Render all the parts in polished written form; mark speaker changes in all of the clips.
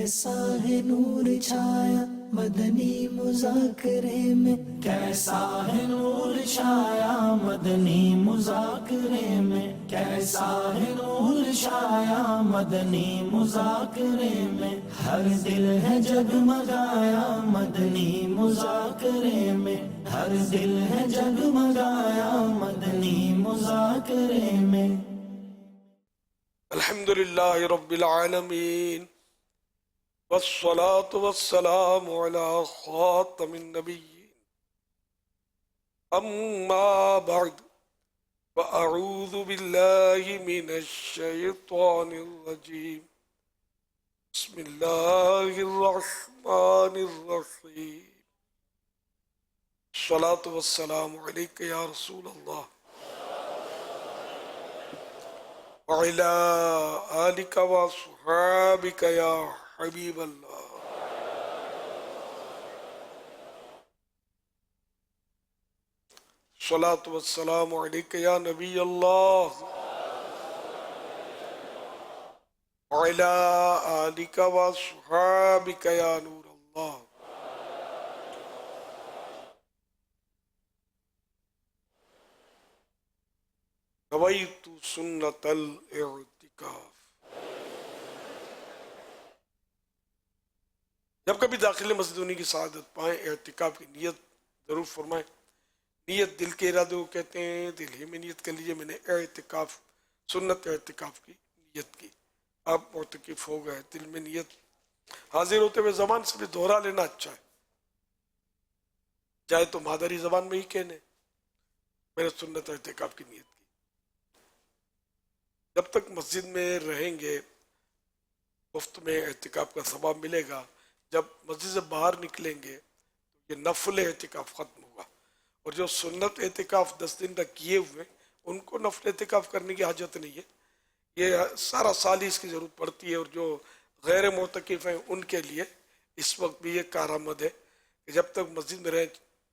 Speaker 1: کیسا ہے نور چھایا مدنی مذاکرے میں، کیسا ہے نور چھایا مدنی مذاکرے میں، کیسا ہے نور چھایا مدنی مذاکرے میں، ہر دل ہے جگمگایا مدنی مذاکرے میں، ہر دل ہے جگمگایا مدنی مذاکرے میں۔
Speaker 2: الحمدللہ رب العالمین والصلاة والسلام على خاتم النبیین، اما بعد فاعوذ باللہ من الشیطان الرجیم، بسم اللہ الرحمن الرحیم، الصلاة والسلام علیک یا رسول اللہ وعلى آلك وصحابك يا حبيب الله۔ الصلاة والسلام عليك يا نبي الله وعلى آلك وصحابك يا نور الله۔ نویت سنت الاعتکاف۔ جب کبھی داخل مسجد ہونے کی سعادت پائیں، اعتکاف کی نیت ضرور فرمائیں۔ نیت دل کے ارادے کو کہتے ہیں، دل ہی میں نیت کر لیجیے میں نے اعتکاف، سنت اعتکاف کی نیت کی، آپ معتکف ہو گئے۔ دل میں نیت حاضر ہوتے ہوئے زبان سے بھی دہرا لینا اچھا ہے، چاہے تو مادری زبان میں ہی کہنے میں نے سنت اعتکاف کی نیت کی۔ جب تک مسجد میں رہیں گے مفت میں اعتکاف کا ثواب ملے گا، جب مسجد سے باہر نکلیں گے تو یہ نفل اعتکاف ختم ہوگا، اور جو سنت اعتکاف 10 دن تک کیے ہوئے ان کو نفل اعتکاف کرنے کی حاجت نہیں ہے، یہ سارا سال ہی اس کی ضرورت پڑتی ہے، اور جو غیر معتکف ہیں ان کے لیے اس وقت بھی یہ کارآمد ہے کہ جب تک مسجد میں رہیں،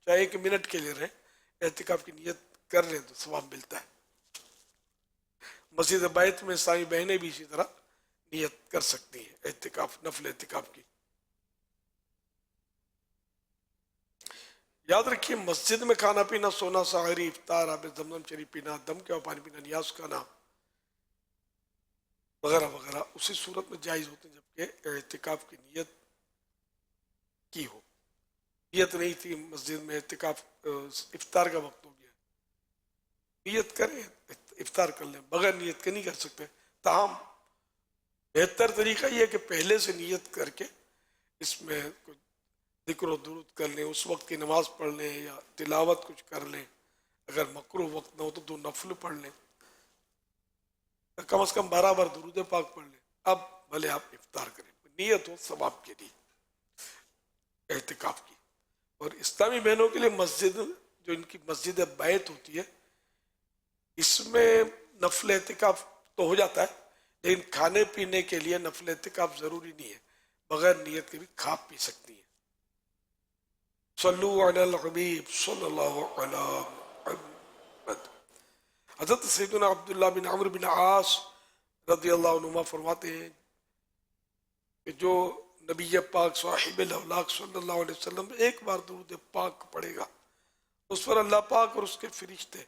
Speaker 2: چاہے 1 منٹ کے لیے رہیں، اعتکاف کی نیت کر لیں تو ثواب ملتا ہے۔ مسجد بیت میں ساری بہنیں بھی اسی طرح نیت کر سکتی ہیں اعتکاف، نفل اعتکاف کی۔ یاد رکھیے مسجد میں کھانا پینا، سونا، سحری، افطار، آب زمزم شریف پینا، دم کا پانی پینا، نیاز کھانا وغیرہ وغیرہ اسی صورت میں جائز ہوتے ہیں جبکہ اعتکاف کی نیت کی ہو۔ نیت نہیں تھی مسجد میں اعتکاف، افطار کا وقت ہو گیا، نیت کریں افطار کر لیں، بغیر نیت کے نہیں کر سکتے۔ تاہم بہتر طریقہ یہ ہے کہ پہلے سے نیت کر کے اس میں کچھ ذکر و درود کر لیں، اس وقت کی نماز پڑھ لیں یا تلاوت کچھ کر لیں، اگر مکروہ وقت نہ ہو تو 2 نفل پڑھ لیں، کم از کم 12 بار درود پاک پڑھ لیں، اب بھلے آپ افطار کریں، نیت ہو ثواب کے لیے اعتکاف کی۔ اور اسلامی بہنوں کے لیے مسجد، جو ان کی مسجد بیت ہوتی ہے، اس میں نفل اعتکاف تو ہو جاتا ہے، لیکن کھانے پینے کے لیے نفل اعتکاف ضروری نہیں ہے، بغیر نیت کے بھی کھا پی سکتی ہیں۔ صلو علی الحبیب صلی اللہ علی محمد۔ حضرت سیدنا عبداللہ بن عمرو بن عاص رضی اللہ عنہما فرماتے ہیں کہ جو نبی پاک صاحب الاولاق صلی اللہ علیہ وسلم ایک بار درود پاک پڑھے گا، اس پر اللہ پاک اور اس کے فرشتے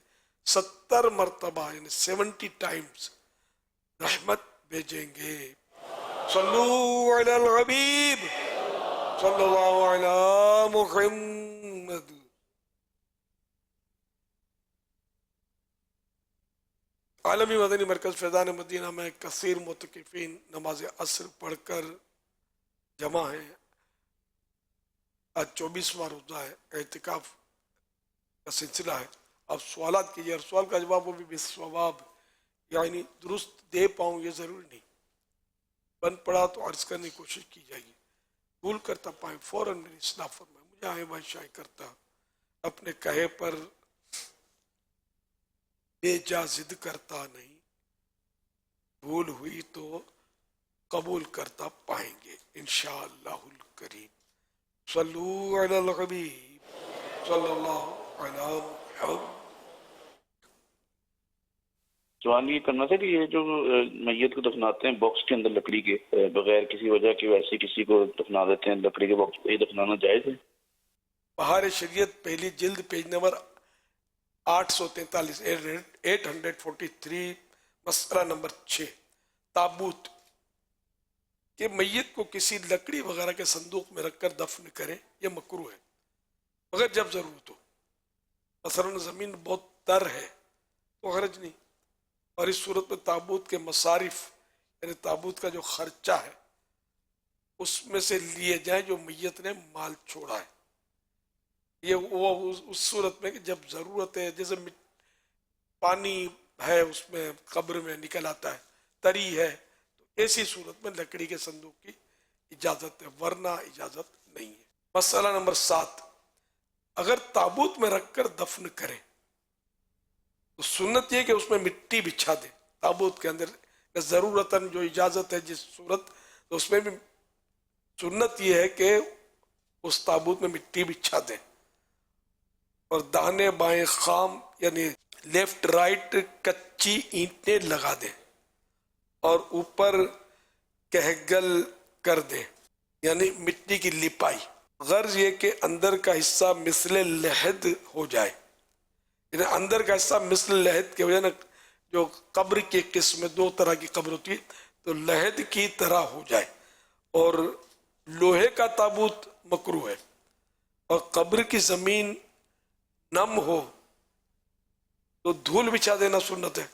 Speaker 2: 70 مرتبہ یعنی 70 ٹائمز رحمت بھیجیں گے۔ صلو علی الحبیب صلی اللہ علی محمد۔ عالمی مدنی مرکز فیضان مدینہ میں کثیر معتکفین نماز عصر پڑھ کر جمع ہیں۔ آج 24واں روزہ ہے، اعتکاف کا سلسلہ ہے۔ آپ سوالات کیجیے، ہر سوال کا جواب وہ بھی بالثواب، یعنی درست دے پاؤں یہ ضروری نہیں، بن پڑا تو عرض کرنے کی کوشش کی جائے گی، بھول کرتا پائیں فوراً میری اصلاح فرمائیں، مجھے آئے بادشاہی کرتا، اپنے کہے پر بے جا ضد کرتا نہیں، بھول ہوئی تو قبول کرتا پائیں گے انشاءاللہ الکریم۔ صلو علی الحبیب صلی اللہ علیہ وسلم۔
Speaker 3: سوال یہ کرنا تھا کہ یہ جو میت کو دفناتے ہیں باکس کے اندر لکڑی کے بغیر کسی وجہ کی، ویسے کسی کو دفنا دیتے ہیں لکڑی کے باکس، یہ دفنانا جائز ہے؟
Speaker 2: بہار شریعت پہلی جلد پیج نمبر 843 843 مسئلہ نمبر 6، تابوت کہ میت کو کسی لکڑی وغیرہ کے صندوق میں رکھ کر دفن کریں یہ مکروہ ہے مگر جب ضرورت ہو، مثلا زمین بہت تر ہے تو حرج نہیں، اور اس صورت میں تابوت کے مصارف یعنی تابوت کا جو خرچہ ہے اس میں سے لیے جائیں جو میت نے مال چھوڑا ہے، یہ وہ اس صورت میں کہ جب ضرورت ہے، جیسے پانی ہے اس میں قبر میں نکل آتا ہے، تری ہے، تو ایسی صورت میں لکڑی کے صندوق کی اجازت ہے ورنہ اجازت نہیں ہے۔ مسئلہ نمبر 7، اگر تابوت میں رکھ کر دفن کریں تو سنت یہ کہ اس میں مٹی بچھا دیں تابوت کے اندر، ضرورتاً جو اجازت ہے جس صورت، تو اس میں بھی سنت یہ ہے کہ اس تابوت میں مٹی بچھا دیں اور دانے بائیں خام یعنی لیفٹ رائٹ کچی اینٹیں لگا دیں اور اوپر کہگل کر دیں یعنی مٹی کی لپائی، غرض یہ کہ اندر کا حصہ مثل لحد ہو جائے، یعنی اندر کا حصہ مثل لحد کی وجہ نا، جو قبر کی قسم میں 2 طرح کی قبر ہوتی ہے تو لحد کی طرح ہو جائے، اور لوہے کا تابوت مکروہ ہے، اور قبر کی زمین نم ہو تو دھول بچھا دینا سنت ہے،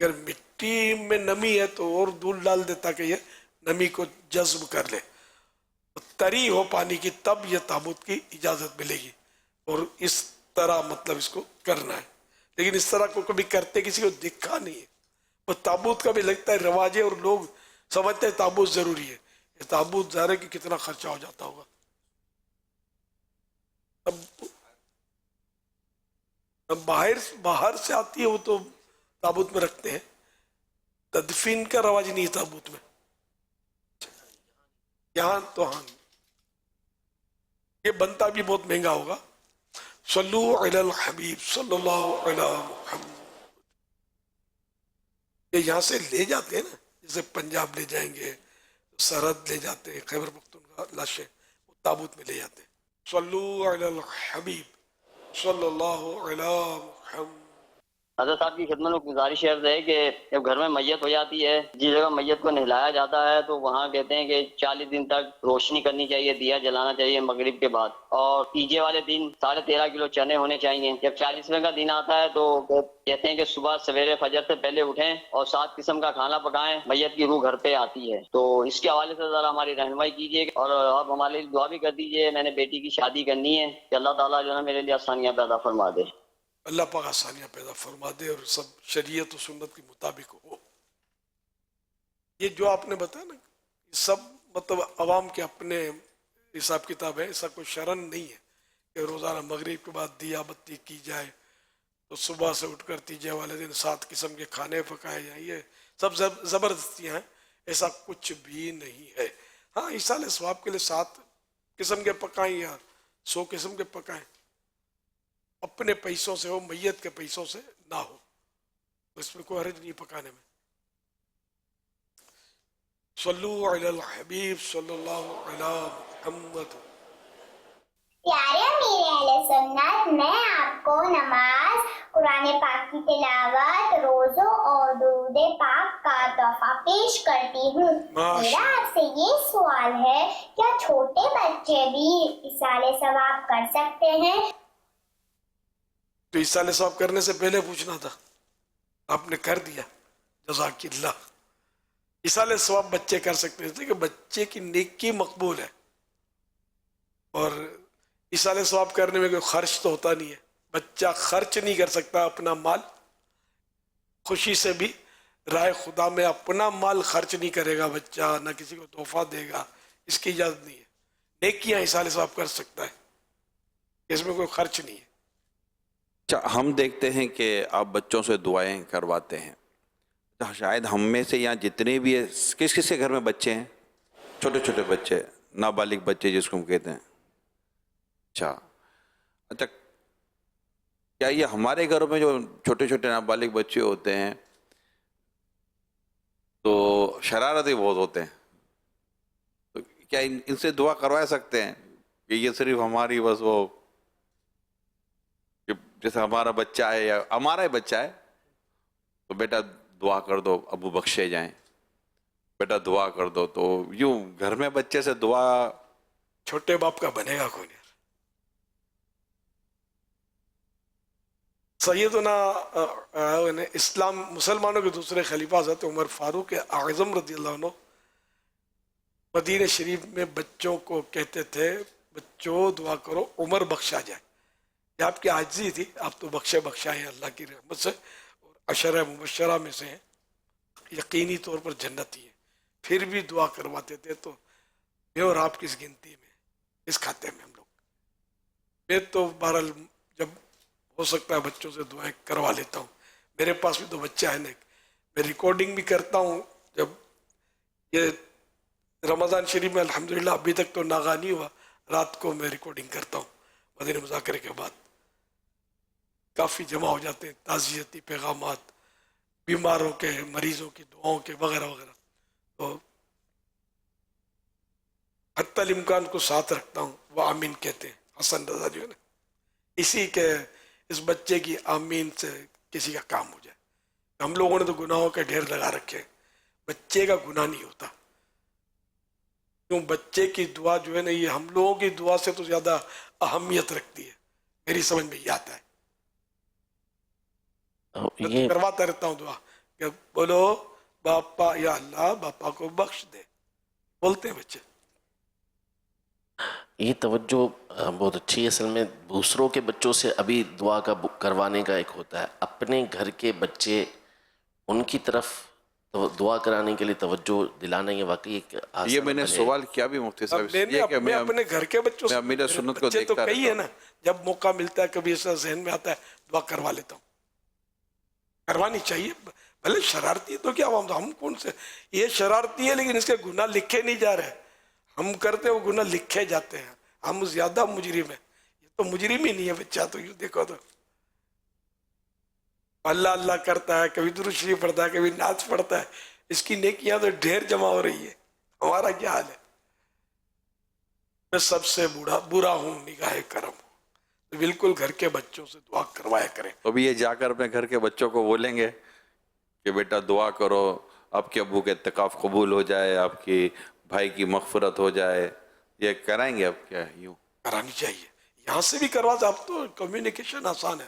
Speaker 2: اگر مٹی میں نمی ہے تو اور دھول ڈال دے تاکہ یہ نمی کو جذب کر لے، تری ہو پانی کی تب یہ تابوت کی اجازت ملے گی، اور اس طرح مطلب اس کو کرنا ہے، لیکن اس طرح کو کبھی کرتے کسی کو دکھا نہیں ہے، وہ تابوت کا بھی لگتا ہے رواج ہے اور لوگ سمجھتے ہیں تابوت ضروری ہے، یہ تابوت ظاہر ہے کہ کتنا خرچہ ہو جاتا ہوگا۔ اب باہر سے آتی ہے وہ تو تابوت میں رکھتے ہیں، تدفین کا رواج نہیں ہے تابوت میں، یہاں تو ہاں یہ بنتا بھی بہت مہنگا ہوگا۔ صلو علی الحبیب صلی اللہ علی محمد، یہ یہاں سے لے جاتے ہیں نا، جیسے پنجاب لے جائیں گے، سرحد لے جاتے ہیں، خیبر پختونخوا لاشیں وہ تابوت میں لے جاتے ہیں۔ صلو علی الحبیب صلی اللہ علی محمد۔
Speaker 4: حضرت صاحب کی خدمت میں گزارش عرض ہے کہ جب گھر میں میت ہو جاتی ہے، جس جگہ میت کو نہلایا جاتا ہے تو وہاں کہتے ہیں کہ 40 دن تک روشنی کرنی چاہیے، دیا جلانا چاہیے مغرب کے بعد، اور تیجے والے دن 13.5 کلو چنے ہونے چاہیے۔ جب 40ویں کا دن آتا ہے تو کہتے ہیں کہ صبح سویرے فجر سے پہلے اٹھیں اور 7 قسم کا کھانا پکائیں، میت کی روح گھر پہ آتی ہے، تو اس کے حوالے سے ذرا ہماری رہنمائی کیجیے، اور آپ ہمارے لیے دعا بھی کر دیجیے، میں نے بیٹی کی شادی کرنی ہے کہ اللہ تعالیٰ جو ہے میرے لیے آسانیاں پیدا فرما دے۔
Speaker 2: اللہ پاک آسانیاں پیدا فرما دے اور سب شریعت و سنت کے مطابق ہو۔ یہ جو آپ نے بتایا نا، سب مطلب عوام کے اپنے حساب کتاب ہے، ایسا کوئی شرن نہیں ہے کہ روزانہ مغرب کے بعد دیا بتی کی جائے تو صبح سے اٹھ کر تیجے والے دن 7 قسم کے کھانے پکائے جائیں، یہ سب زبردستیاں ہیں، ایسا کچھ بھی نہیں ہے۔ ہاں ایصال ثواب کے لیے 7 قسم کے پکائیں یا 100 قسم کے پکائیں، اپنے پیسوں سے ہو، میت کے پیسوں سے نہ ہو، تو اس میں کوئی حرج نہیں پکانے میں۔ صلو علی الحبیب صلی اللہ علی محمد۔
Speaker 5: پیارے امیر اہل سنت، میں آپ کو نماز، قرآن پاک کی تلاوت، روزوں اور درود پاک کا تحفہ پیش کرتی ہوں۔ میرا آپ سے یہ سوال ہے، کیا چھوٹے بچے بھی ایصال ثواب کر سکتے ہیں؟
Speaker 2: تو ایصال ثواب کرنے سے پہلے پوچھنا تھا، آپ نے کر دیا، جزاک اللہ۔ ایصال ثواب بچے کر سکتے ہیں کہ بچے کی نیکی مقبول ہے، اور ایصال ثواب کرنے میں کوئی خرچ تو ہوتا نہیں ہے، بچہ خرچ نہیں کر سکتا اپنا مال، خوشی سے بھی رائے خدا میں اپنا مال خرچ نہیں کرے گا بچہ، نہ کسی کو تحفہ دے گا، اس کی اجازت نہیں ہے۔ نیکیاں ایصال ثواب کر سکتا ہے، اس میں کوئی خرچ نہیں ہے۔
Speaker 6: اچھا، ہم دیکھتے ہیں کہ آپ بچوں سے دعائیں کرواتے ہیں، شاید ہم میں سے یہاں جتنے بھی ہیں، کس کس کے گھر میں بچے ہیں؟ چھوٹے چھوٹے بچے، نابالغ بچے جس کو ہم کہتے ہیں۔ اچھا، کیا یہ ہمارے گھروں میں جو چھوٹے چھوٹے نابالغ بچے ہوتے ہیں تو شرارتی بہت ہوتے ہیں. تو کیا ان سے دعا کروا سکتے ہیں کہ یہ صرف ہماری بس وہ کہ جیسے ہمارا بچہ ہے یا ہمارا ہی بچہ ہے تو بیٹا دعا کر دو ابو بخشے جائیں, بیٹا دعا کر دو, تو یوں گھر میں بچے سے دعا
Speaker 2: چھوٹے باپ کا بنے گا کوئی نہیں. سیدنا اسلام مسلمانوں کے دوسرے خلیفہ حضرت عمر فاروق اعظم رضی اللہ عنہ مدینہ شریف میں بچوں کو کہتے تھے بچوں دعا کرو عمر بخشا جائے. یہ آپ کی عاجزی تھی, آپ تو بخشا ہیں اللہ کی رحمت سے, اور عشرہ مبشرہ میں سے ہیں, یقینی طور پر جنتی ہیں, پھر بھی دعا کرواتے تھے. تو میں اور آپ کس گنتی میں, اس کھاتے میں ہم لوگ. میں تو بہرحال جب ہو سکتا ہے بچوں سے دعائیں کروا لیتا ہوں. میرے پاس بھی تو بچہ ہے نا, میں ریکارڈنگ بھی کرتا ہوں. جب یہ رمضان شریف میں الحمدللہ ابھی تک تو ناغا نہیں ہوا, رات کو میں ریکارڈنگ کرتا ہوں مدنی مذاکرے کے بعد. کافی جمع ہو جاتے ہیں تعزیتی پیغامات, بیماروں کے, مریضوں کی دعاؤں کے وغیرہ وغیرہ. تو حتی الامکان کو ساتھ رکھتا ہوں. وہ آمین کہتے ہیں, حسن رضا جو ہے نا, اسی کے اس بچے کی آمین سے کسی کا کام ہو جائے. ہم لوگوں نے تو گناہوں کے ڈھیر لگا رکھے, بچے کا گناہ نہیں ہوتا. کیوں بچے کی دعا جو ہے نا یہ ہم لوگوں کی دعا سے تو زیادہ اہمیت رکھتی ہے, میری سمجھ میں یہ آتا ہے. میں کرواتا رہتا ہوں دعا کہ بولو باپا یا اللہ باپا کو بخش دے, بولتے ہیں بچے.
Speaker 7: یہ توجہ بہت اچھی ہے. اصل میں دوسروں کے بچوں سے ابھی دعا کا کروانے کا ایک ہوتا ہے, اپنے گھر کے بچے ان کی طرف دعا کرانے کے لیے توجہ دلانا یہ واقعی ایک آسان.
Speaker 6: یہ میں نے سوال کیا بھی مفتی صاحب
Speaker 2: میں اپنے گھر کے بچوں سے,
Speaker 6: امیر سنت کو
Speaker 2: بچے تو
Speaker 6: دیکھتا
Speaker 2: کئی ہے نا, جب موقع ملتا ہے کبھی ایسا ذہن میں آتا ہے دعا کروا لیتا ہوں. کروانی چاہیے, بھلے شرارتی تو کیا ہم کون سے, یہ شرارتی ہے لیکن اس کے گناہ لکھے نہیں جا رہے. ہم کرتے وہ گناہ لکھے جاتے ہیں, ہم زیادہ مجرم ہیں. یہ تو مجرم ہی نہیں ہے بچہ, تو یوں دیکھو تو اللہ اللہ کرتا ہے, کبھی درود شریف پڑھتا ہے, کبھی نعت پڑھتا ہے, اس کی نیکیاں تو ڈھیر جمع ہو رہی ہے. ہمارا کیا حال ہے؟ میں سب سے برا ہوں نگاہ کرم ہوں. تو بالکل گھر کے بچوں سے دعا کروایا کریں.
Speaker 6: تو بھی یہ جا کر اپنے گھر کے بچوں کو بولیں گے کہ بیٹا دعا کرو آپ کے ابو کے اعتکاف قبول ہو جائے, آپ کی بھائی کی مغفرت ہو جائے, یہ کرائیں گے؟ اب کیا یوں
Speaker 2: کرانی چاہیے. یہاں سے بھی کرواتے, اب تو کمیونیکیشن آسان ہے.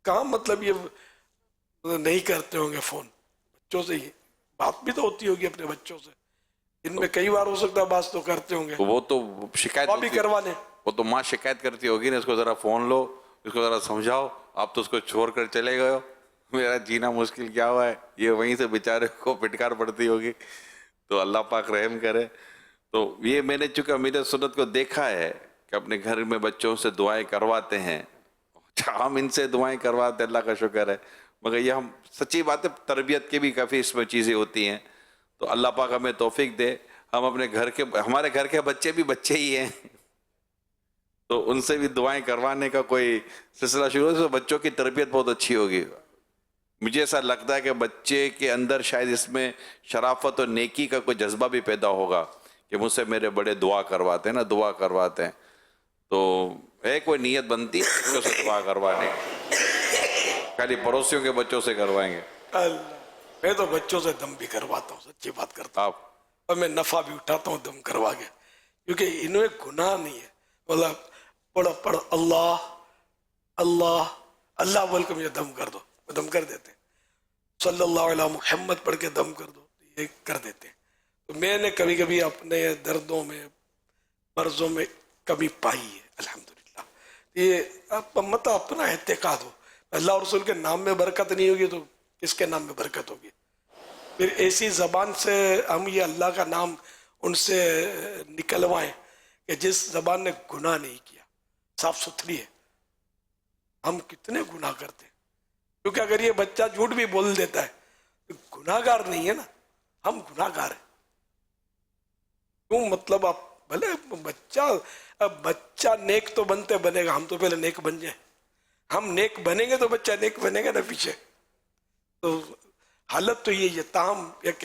Speaker 2: کہاں مطلب یہ نہیں کرتے ہوں گے فون بچوں سے, ہی بات بھی تو ہوتی ہوگی اپنے بچوں سے, ان میں کئی بار ہو سکتا ہے بات تو کرتے ہوں گے.
Speaker 6: وہ تو شکایت
Speaker 2: بھی کروا لیں.
Speaker 6: وہ تو ماں شکایت کرتی ہوگی نا, اس کو ذرا فون لو, اس کو ذرا سمجھاؤ, آپ تو اس کو چھوڑ کر چلے گئے ہو, میرا جینا مشکل کیا ہوا ہے. یہ وہیں سے بیچارے کو پٹکار پڑتی ہوگی. تو اللہ پاک رحم کرے. تو یہ میں نے چونکہ امیر سنت کو دیکھا ہے کہ اپنے گھر میں بچوں سے دعائیں کرواتے ہیں, ہم ان سے دعائیں کرواتے, اللہ کا شکر ہے. مگر یہ ہم سچی بات ہے, تربیت کی بھی کافی اس میں چیزیں ہوتی ہیں. تو اللہ پاک ہمیں توفیق دے, ہم اپنے ہمارے گھر کے بچے بھی بچے ہی ہیں, تو ان سے بھی دعائیں کروانے کا کوئی سلسلہ شروع ہو, بچوں کی تربیت بہت اچھی ہوگی. مجھے ایسا لگتا ہے کہ بچے کے اندر شاید اس میں شرافت اور نیکی کا کوئی جذبہ بھی پیدا ہوگا کہ مجھ سے میرے بڑے دعا کرواتے ہیں نا, دعا کرواتے ہیں. تو ہے کوئی نیت بنتی ہے بچوں سے دعا کروانے, خالی پڑوسیوں کے بچوں سے کروائیں گے؟
Speaker 2: اللہ, میں تو بچوں سے دم بھی کرواتا ہوں, سچی بات کرتا ہوں.
Speaker 6: آپ
Speaker 2: اور میں نفع بھی اٹھاتا ہوں دم کروا کے, کیونکہ ان میں گناہ نہیں ہے. بولا پڑھ اللہ اللہ اللہ بول کے مجھے دم کر دو, وہ دم کر دیتے ہیں. صلی اللہ علیہ محمد پڑھ کے دم کر دو, یہ کر دیتے ہیں. تو میں نے کبھی کبھی اپنے دردوں میں مرضوں میں کمی پائی ہے الحمدللہ. یہ مطلب اپنا اعتقاد ہو, اللہ اور رسول کے نام میں برکت نہیں ہوگی تو کس کے نام میں برکت ہوگی؟ پھر ایسی زبان سے ہم یہ اللہ کا نام ان سے نکلوائیں کہ جس زبان نے گناہ نہیں کیا, صاف ستھری ہے. ہم کتنے گناہ کرتے ہیں, کیونکہ اگر یہ بچہ جھوٹ بھی بول دیتا ہے تو گناہ گار نہیں ہے نا, ہم گناہ گار ہیں. کیوں مطلب آپ بھلے بچہ نیک تو بنے گا, ہم تو پہلے نیک بن جائیں. ہم نیک بنیں گے تو بچہ نیک بنے گا نا پیچھے. تو حالت تو یہ تاہم ایک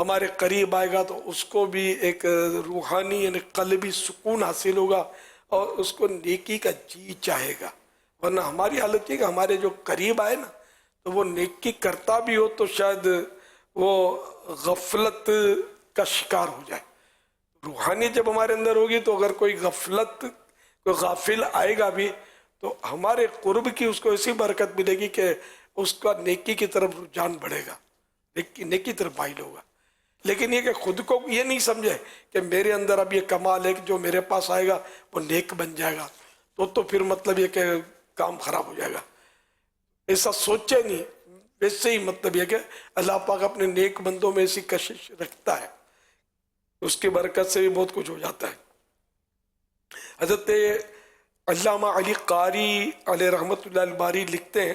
Speaker 2: ہمارے قریب آئے گا تو اس کو بھی ایک روحانی یعنی قلبی سکون حاصل ہوگا اور اس کو نیکی کا جی چاہے گا. ورنہ ہماری حالت یہ کہ ہمارے جو قریب آئے نا تو وہ نیکی کرتا بھی ہو تو شاید وہ غفلت کا شکار ہو جائے. روحانیت جب ہمارے اندر ہوگی تو اگر کوئی کوئی غافل آئے گا بھی تو ہمارے قرب کی اس کو ایسی برکت ملے گی کہ اس کا نیکی کی طرف رجحان بڑھے گا, نیکی طرف مائل ہوگا. لیکن یہ کہ خود کو یہ نہیں سمجھے کہ میرے اندر اب یہ کمال ہے کہ جو میرے پاس آئے گا وہ نیک بن جائے گا, تو پھر مطلب یہ کہ کام خراب ہو جائے گا. ایسا سوچے نہیں. ویسے ہی مطلب یہ کہ اللہ پاک اپنے نیک بندوں میں ایسی کشش رکھتا ہے, اس کی برکت سے بھی بہت کچھ ہو جاتا ہے. حضرت علامہ علی قاری علیہ رحمۃ اللہ الباری لکھتے ہیں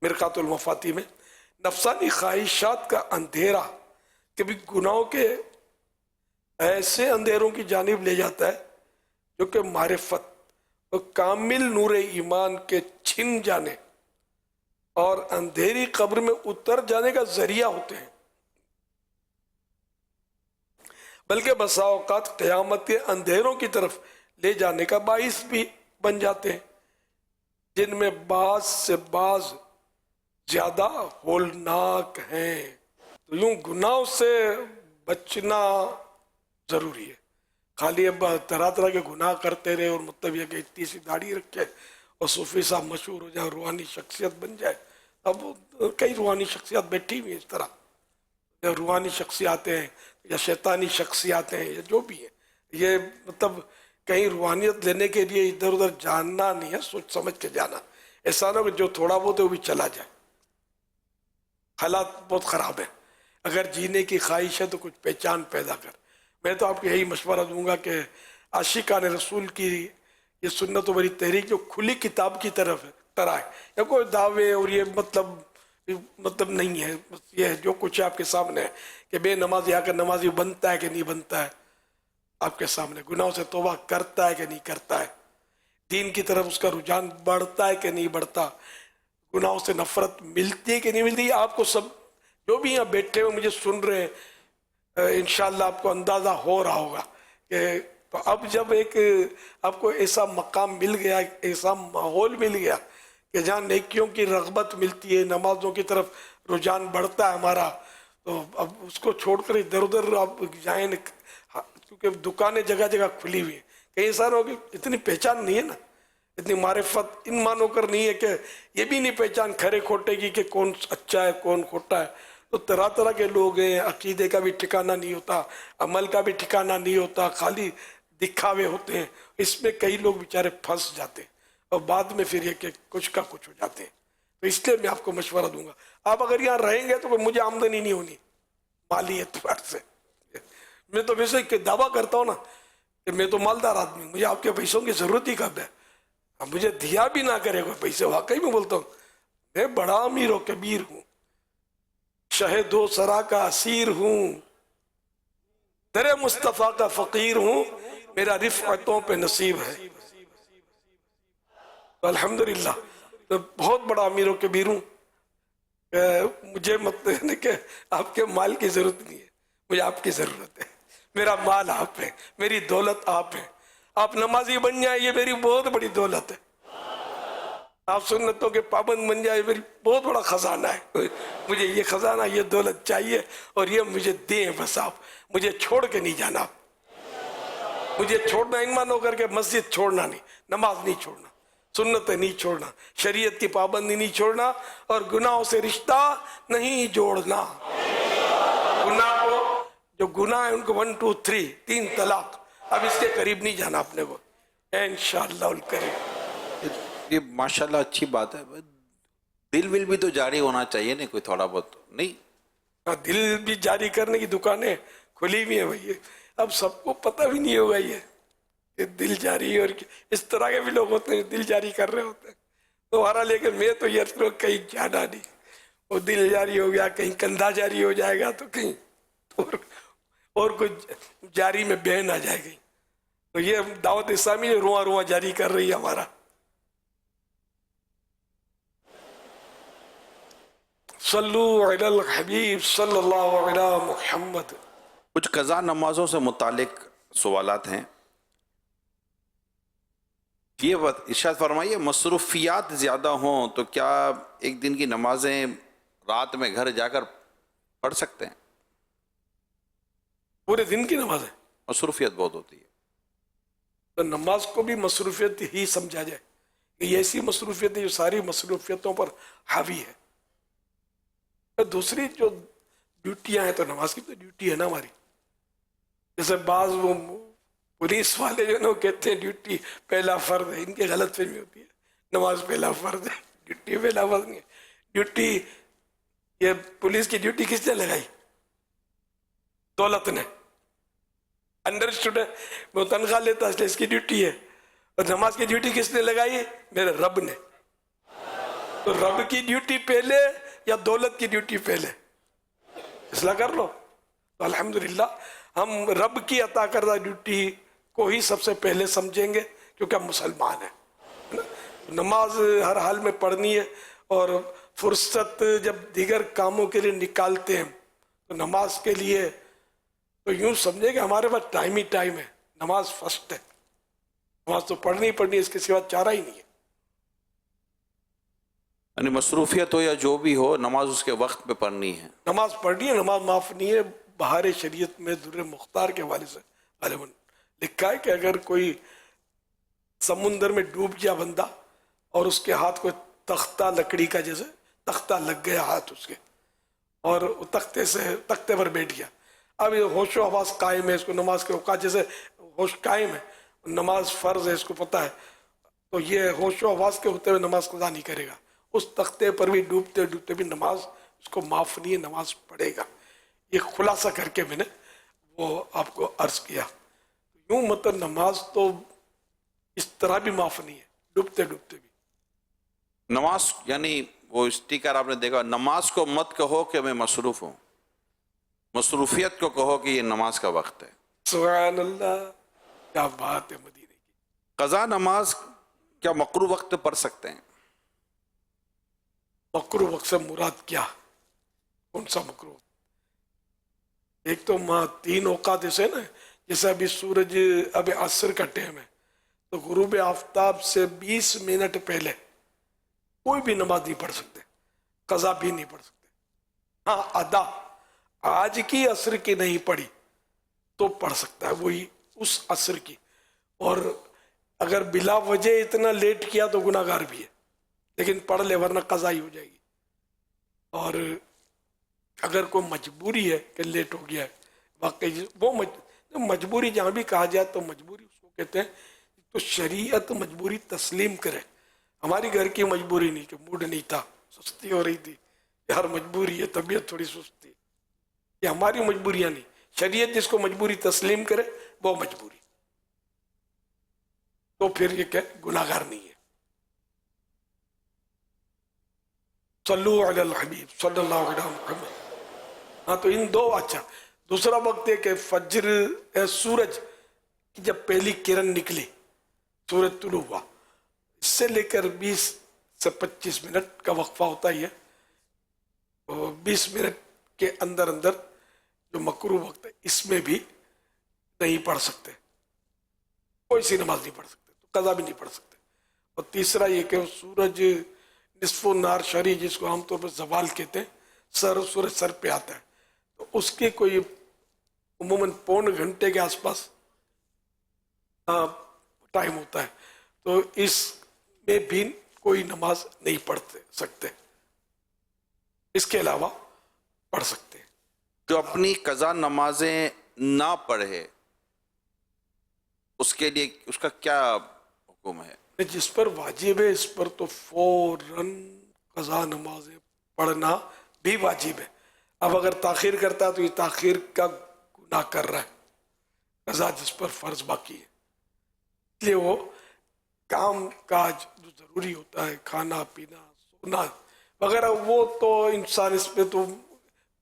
Speaker 2: مرقات المفاتیح میں, نفسانی خواہشات کا اندھیرا کبھی گناہوں کے ایسے اندھیروں کی جانب لے جاتا ہے جو کہ معرفت اور کامل نور ایمان کے چھن جانے اور اندھیری قبر میں اتر جانے کا ذریعہ ہوتے ہیں, بلکہ بسا اوقات قیامت کے اندھیروں کی طرف لے جانے کا باعث بھی بن جاتے ہیں, جن میں بعض سے بعض زیادہ ہولناک ہیں. تو یوں گناہوں سے بچنا ضروری ہے. خالی اب طرح طرح کے گناہ کرتے رہے اور مطلب یہ کہ اتنی سی داڑھی رکھے اور صوفی صاحب مشہور ہو جائے, روحانی شخصیت بن جائے. اب کئی روحانی شخصیات بیٹھی ہوئی ہیں اس طرح, یا روحانی شخصیات ہیں یا شیطانی شخصیات ہیں یا جو بھی ہیں. یہ مطلب کہیں روحانیت لینے کے لیے ادھر ادھر جاننا نہیں ہے, سوچ سمجھ کے جانا. ایسا نہ کہ جو تھوڑا بہت ہے وہ بھی چلا جائے. حالات بہت خراب ہیں. اگر جینے کی خواہش ہے تو کچھ پہچان پیدا کر. میں تو آپ کو یہی مشورہ دوں گا کہ عاشقان رسول کی یہ سنت و بری تحریک جو کھلی کتاب کی طرف طرح ہے, یا کوئی دعوے اور یہ مطلب نہیں ہے. یہ جو کچھ ہے آپ کے سامنے ہے کہ بے نمازی آ کر نمازی بنتا ہے کہ نہیں بنتا ہے, آپ کے سامنے. گناہوں سے توبہ کرتا ہے کہ نہیں کرتا ہے, دین کی طرف اس کا رجحان بڑھتا ہے کہ نہیں بڑھتا, گناہوں سے نفرت ملتی ہے کہ نہیں ملتی. آپ کو سب جو بھی یہاں بیٹھے ہوئے مجھے سن رہے ہیں انشاءاللہ آپ کو اندازہ ہو رہا ہوگا کہ تو اب جب ایک آپ کو ایسا مقام مل گیا, ایسا ماحول مل گیا کہ جہاں نیکیوں کی رغبت ملتی ہے, نمازوں کی طرف رجحان بڑھتا ہے ہمارا, تو اب اس کو چھوڑ کر ادھر ادھر آپ جائیں, کیونکہ دکانیں جگہ جگہ کھلی ہوئی ہیں. کئی انسان ہوگی اتنی پہچان نہیں ہے نا, اتنی معرفت ان مانو کر نہیں ہے کہ یہ بھی نہیں پہچان کھرے کھوٹے کی کہ کون اچھا ہے کون کھوٹا ہے. تو طرح طرح کے لوگ ہیں, عقیدے کا بھی ٹھکانہ نہیں ہوتا, عمل کا بھی ٹھکانہ نہیں ہوتا, خالی دکھاوے ہوتے ہیں. اس میں کئی لوگ بیچارے پھنس جاتے ہیں اور بعد میں پھر یہ کہ کچھ کا کچھ ہو جاتے ہیں. تو اس لیے میں آپ کو مشورہ دوں گا, آپ اگر یہاں رہیں گے تو مجھے آمدنی نہیں ہونی مالی اعتبار سے. میں تو ویسے کہ دعویٰ کرتا ہوں نا کہ میں تو مالدار آدمی ہوں, مجھے آپ کے پیسوں کی ضرورت ہی کب ہے. اب مجھے دیا بھی نہ کرے کوئی پیسے, واقعی میں بولتا ہوں میں بڑا امیر و کبیر ہوں, شہد و سرا کا اسیر ہوں, در مصطفیٰ کا فقیر ہوں, میرا رفعتوں پہ نصیب ہے. الحمدللہ بہت بڑا امیر و کبیر ہوں. مجھے مطلب کہ آپ کے مال کی ضرورت نہیں ہے, مجھے آپ کی ضرورت ہے. میرا مال آپ ہے, میری دولت آپ ہے. آپ نمازی بن جائیں یہ میری بہت بڑی دولت ہے, آپ سنتوں کے پابند بن جائیں میری بہت بڑا خزانہ ہے. مجھے یہ خزانہ یہ دولت چاہیے اور یہ مجھے دیں بس. آپ مجھے چھوڑ کے نہیں جانا, مجھے چھوڑنا ان مانو کر کے مسجد چھوڑنا نہیں, نماز نہیں چھوڑنا, سنتیں نہیں چھوڑنا, شریعت کی پابندی نہیں چھوڑنا, اور گناہوں سے رشتہ نہیں جوڑنا. گناہ کو جو گناہ ہے ان کو 1 2 3 3 طلاق, اب اس کے قریب نہیں جانا اپنے کو انشاءاللہ الکریم.
Speaker 6: یہ ماشاءاللہ اچھی بات ہے. دل ول بھی تو جاری ہونا چاہیے نہیں کوئی تھوڑا بہت نہیں.
Speaker 2: دل بھی جاری کرنے کی دکانیں کھلی ہوئی ہیں بھائی. اب سب کو پتہ بھی نہیں ہوگا یہ کہ دل جاری, اور اس طرح کے بھی لوگ ہوتے ہیں دل جاری کر رہے ہوتے ہیں تمہارا. لیکن میں تو یہ کہیں جانا نہیں, وہ دل جاری ہو گیا کہیں کندھا جاری ہو جائے گا تو کہیں اور کچھ جاری میں بہن آ جائے گی. تو یہ دعوت اسلامی رواں رواں جاری کر رہی ہے ہمارا. صلو علی الحبیب صلی اللہ علی محمد.
Speaker 6: کچھ قضا نمازوں سے متعلق سوالات ہیں. یہ ارشاد فرمائیے مصروفیات زیادہ ہوں تو کیا ایک دن کی نمازیں رات میں گھر جا کر پڑھ سکتے ہیں؟
Speaker 2: پورے دن کی نمازیں
Speaker 6: مصروفیت بہت ہوتی ہے.
Speaker 2: تو نماز کو بھی مصروفیت ہی سمجھا جائے کہ یہ ایسی مصروفیت ہے جو ساری مصروفیتوں پر حاوی ہے. دوسری جو ڈیوٹیاں ہیں تو نماز کی تو ڈیوٹی ہے نا ہماری. جیسے بعض وہ پولیس والے جو نا کہتے ہیں ڈیوٹی پہلا فرض ہے، ان کی غلط فہمی ہوتی ہے. نماز پہلا فرض ہے، ڈیوٹی پہلا فرض نہیں ہے. ڈیوٹی یہ پولیس کی ڈیوٹی کس نے لگائی؟ دولت نے. انڈر اسٹوڈنٹ وہ تنخواہ لیتا ہے اس لیے اس کی ڈیوٹی ہے. اور نماز کی ڈیوٹی کس نے لگائی؟ میرے رب نے. تو رب کی ڈیوٹی پہلے یا دولت کی ڈیوٹی پہلے؟ اصلاح کر لو. تو الحمدللہ ہم رب کی عطا کردہ ڈیوٹی کو ہی سب سے پہلے سمجھیں گے کیونکہ ہم مسلمان ہیں. نماز ہر حال میں پڑھنی ہے اور فرصت جب دیگر کاموں کے لیے نکالتے ہیں تو نماز کے لیے تو یوں سمجھے کہ ہمارے پاس ٹائم ہی ٹائم ہے. نماز فرسٹ ہے. نماز تو پڑھنی ہے، اس کے سوا چارہ ہی نہیں ہے.
Speaker 6: یعنی مصروفیت ہو یا جو بھی ہو نماز اس کے وقت پہ پڑھنی ہے.
Speaker 2: نماز پڑھنی ہے، نماز معاف نہیں ہے. بہار شریعت میں در مختار کے حوالے سے غالباً لکھا ہے کہ اگر کوئی سمندر میں ڈوب گیا بندہ اور اس کے ہاتھ کو تختہ لکڑی کا جیسے تختہ لگ گیا ہاتھ اس کے اور وہ تختے پر بیٹھ گیا. اب یہ ہوش و حواس قائم ہے، اس کو نماز کے اوقات جیسے ہوش قائم ہے، نماز فرض ہے، اس کو پتہ ہے، تو یہ ہوش و حواس کے ہوتے ہوئے نماز قضا نہیں کرے گا. اس تختے پر بھی ڈوبتے ڈوبتے بھی نماز اس کو معاف نہیں ہے، نماز پڑھے گا. یہ خلاصہ کر کے میں نے وہ آپ کو عرض کیا. یوں مطلب نماز تو اس طرح بھی معاف نہیں ہے، ڈوبتے ڈوبتے بھی.
Speaker 6: نماز یعنی وہ اسٹیکر آپ نے دیکھا، نماز کو مت کہو کہ میں مصروف ہوں، مصروفیت کو کہو کہ یہ نماز کا وقت ہے.
Speaker 2: سبحان اللہ، کیا بات ہے مدینے کی.
Speaker 6: قضا نماز کیا مکروہ وقت پڑھ سکتے ہیں؟
Speaker 2: مکروہ وقت سے مراد کیا؟ کون سا مکروہ؟ ایک تو 3 اوقات ایسے نا، جیسے ابھی سورج اب عصر کا ٹائم ہے تو غروب آفتاب سے 20 منٹ پہلے کوئی بھی نماز نہیں پڑھ سکتے، قضا بھی نہیں پڑھ سکتے. ہاں ادا آج کی عصر کی نہیں پڑھی تو پڑھ سکتا ہے، وہی اس عصر کی. اور اگر بلا وجہ اتنا لیٹ کیا تو گناہ گار بھی ہے، لیکن پڑھ لے ورنہ قضا ہی ہو جائے گی. اور اگر کوئی مجبوری ہے کہ لیٹ ہو گیا ہے، واقعی وہ مجبوری جہاں بھی کہا جائے تو مجبوری اس کو کہتے ہیں. تو شریعت مجبوری تسلیم کرے. ہماری گھر کی مجبوری نہیں کہ موڈ نہیں تھا، سستی ہو رہی تھی، یار مجبوری ہے، طبیعت تھوڑی سستی، یہ ہماری مجبوریاں نہیں. شریعت جس کو مجبوری تسلیم کرے وہ مجبوری، تو پھر یہ کہ گناہ گار نہیں ہے. صلو علی الحبیب صلی اللہ علیہ وسلم. ہاں تو ان دو. اچھا دوسرا وقت ہے کہ فجر سورج کی جب پہلی کرن نکلی، سورج طلوع ہوا، اس سے لے کر 20 سے 25 منٹ کا وقفہ ہوتا ہی ہے. 20 منٹ کے اندر جو مکروہ وقت ہے اس میں بھی نہیں پڑھ سکتے، کوئی سی نماز نہیں پڑھ سکتے، تو قضا بھی نہیں پڑھ سکتے. اور تیسرا یہ کہ سورج نصف النہار شری جس کو عام طور پر زوال کہتے ہیں، سورج سر پہ آتا ہے تو اس کے کوئی عموماً 1.25 گھنٹے کے آس پاس ٹائم ہوتا ہے، تو اس میں بھی کوئی نماز نہیں پڑھ سکتے، اس کے علاوہ پڑھ سکتے ہیں.
Speaker 6: جو اپنی قضا نمازیں نہ پڑھے اس کے لیے اس کا کیا حکم ہے؟
Speaker 2: جس پر واجب ہے اس پر تو فوراً قضا نمازیں پڑھنا بھی واجب ہے. اب اگر تاخیر کرتا ہے تو یہ تاخیر کا گناہ کر رہا ہے. قضا جس پر فرض باقی ہے، اس لیے وہ کام کاج جو ضروری ہوتا ہے، کھانا پینا سونا وغیرہ، وہ تو انسان اس پہ تو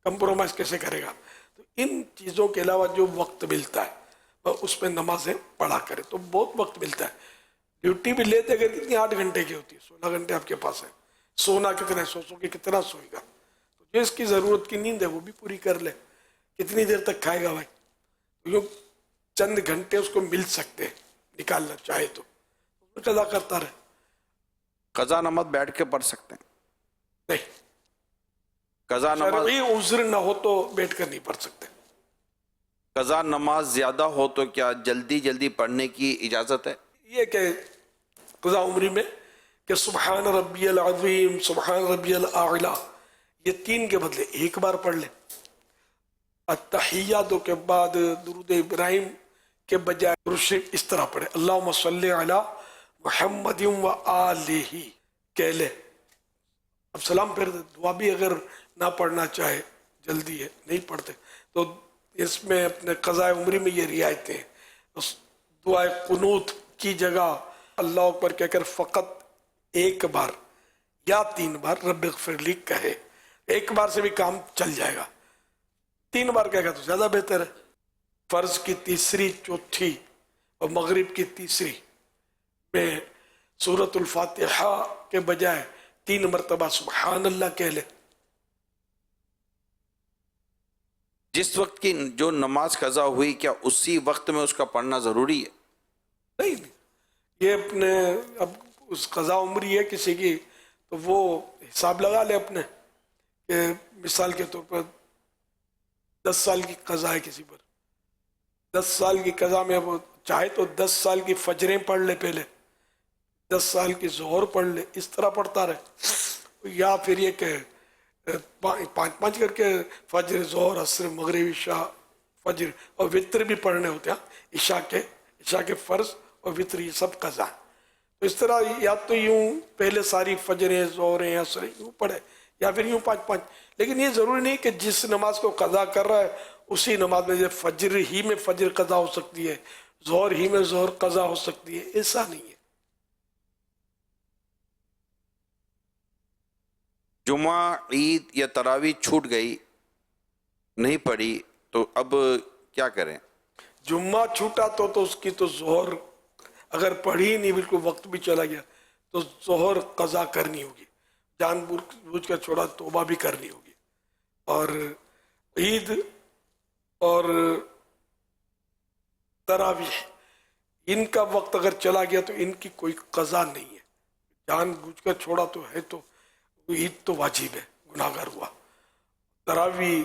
Speaker 2: کمپرومائز کیسے کرے گا. تو ان چیزوں کے علاوہ جو وقت ملتا ہے اس پہ نمازیں پڑھا کرے تو بہت وقت ملتا ہے. ڈیوٹی بھی لیتے اگر کتنی 8 گھنٹے کی ہوتی ہے، 16 گھنٹے آپ کے پاس ہے. سونا کتنا ہے، سو کے کتنا سوئے گا. تو جو اس کی ضرورت کی نیند ہے وہ بھی پوری کر لے. کتنی دیر تک کھائے گا بھائی؟ یوں چند گھنٹے اس کو مل سکتے ہیں, نکالنا چاہے تو قضا کرتا رہے.
Speaker 6: قضا نماز بیٹھ کے پڑھ سکتے ہیں؟
Speaker 2: نہیں,
Speaker 6: قضا نماز
Speaker 2: شرعی عذر نہ ہو تو بیٹھ کر نہیں پڑھ سکتے.
Speaker 6: قضا نماز زیادہ ہو تو کیا جلدی جلدی پڑھنے کی اجازت ہے؟
Speaker 2: یہ کہ قضا عمری میں کہ سبحان ربی العظیم, سبحان ربی الاعلی, یہ 3 کے بدلے 1 بار پڑھ لیں. التحیاتوں کے بعد درود ابراہیم کے بجائے درود شریف اس طرح پڑھے, اللہم صلی علی محمد و آلہ کہہ لے. اب سلام پھر دعا بھی اگر نہ پڑھنا چاہے, جلدی ہے نہیں پڑھتے, تو اس میں اپنے قضاء عمری میں یہ رعایتیں. اس دعائے قنوت کی جگہ اللہ اکبر کہہ کر فقط 1 بار یا 3 بار رب اغفر لی کہے. 1 بار سے بھی کام چل جائے گا, 3 بار کہے گا تو زیادہ بہتر ہے. فرض کی تیسری, چوتھی اور مغرب کی تیسری میں سورۃ الفاتحہ کے بجائے 3 مرتبہ سبحان اللہ کہہ لے.
Speaker 6: جس وقت کی جو نماز قضا ہوئی کیا اسی وقت میں اس کا پڑھنا ضروری ہے؟
Speaker 2: نہیں, یہ اپنے اب اس قضا عمری ہے کسی کی تو وہ حساب لگا لے اپنے, کہ مثال کے طور پر 10 سال کی قضا ہے کسی پر, 10 سال کی قضا میں وہ چاہے تو 10 سال کی فجریں پڑھ لے, پہلے 10 سال کی ظہر پڑھ لے, اس طرح پڑھتا رہے. یا پھر یہ کہ 5 کر کے فجر, ظہر, عصر, مغرب, عشاء, فجر اور وطر بھی پڑھنے ہوتے ہیں. عشاء کے فرض اور وطر یہ سب قضا. تو اس طرح یا تو یوں پہلے ساری فجریں, ظہریں, عصریں یوں پڑھے, یا پھر یوں 5. لیکن یہ ضروری نہیں کہ جس نماز کو قضا کر رہا ہے اسی نماز میں فجر ہی میں فجر قضا ہو سکتی ہے, ظہر ہی میں ظہر قضا ہو سکتی ہے, ایسا نہیں ہے.
Speaker 6: جمعہ, عید یا تراویح چھوٹ گئی, نہیں پڑھی, تو اب کیا کریں؟
Speaker 2: جمعہ چھوٹا تو اس کی تو ظہر اگر پڑھی نہیں, بالکل وقت بھی چلا گیا, تو ظہر قضا کرنی ہوگی. جان بوجھ کر چھوڑا توبہ بھی کرنی ہوگی. اور عید اور تراویح ان کا وقت اگر چلا گیا تو ان کی کوئی قضا نہیں ہے. جان بوجھ کر چھوڑا تو ہے, تو عید تو واجب ہے, گناہ گار ہوا. تراویح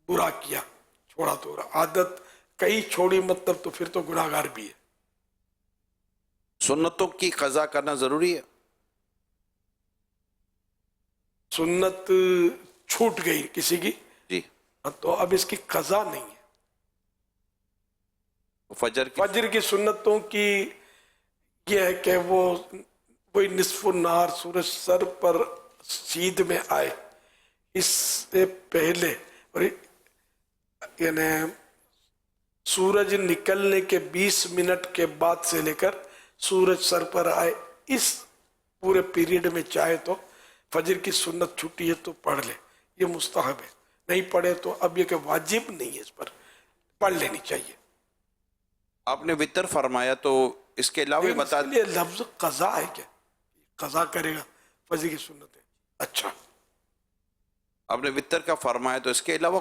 Speaker 2: برا کیا, چھوڑا تو عادت کئی چھوڑی مطلب تو پھر تو گناہ گار بھی ہے.
Speaker 6: سنتوں کی قضا کرنا ضروری ہے؟
Speaker 2: سنت چھوٹ گئی کسی کی
Speaker 6: جی,
Speaker 2: تو اب اس کی قضا نہیں ہے. فجر کی سنتوں کی یہ ہے کہ وہ وہی نصف النہار, سورج سر پر سیدھ میں آئے, اس سے پہلے, اور یعنی سورج نکلنے کے 20 منٹ کے بعد سے لے کر سورج سر پر آئے, اس پورے پیریڈ میں چاہے تو فجر کی سنت چھٹی ہے تو پڑھ لے, یہ مستحب ہے. نہیں پڑھے تو اب یہ کہ واجب نہیں ہے, اس پر پڑھ لینی چاہیے.
Speaker 6: آپ نے وطر فرمایا تو اس کے علاوہ بتا دیں.
Speaker 2: یہ لفظ قضا ہے کیا, قضا کرے گا فجر کی سنت ہے. اچھا,
Speaker 6: آپ نے وطر کا فرمایا تو اس کے علاوہ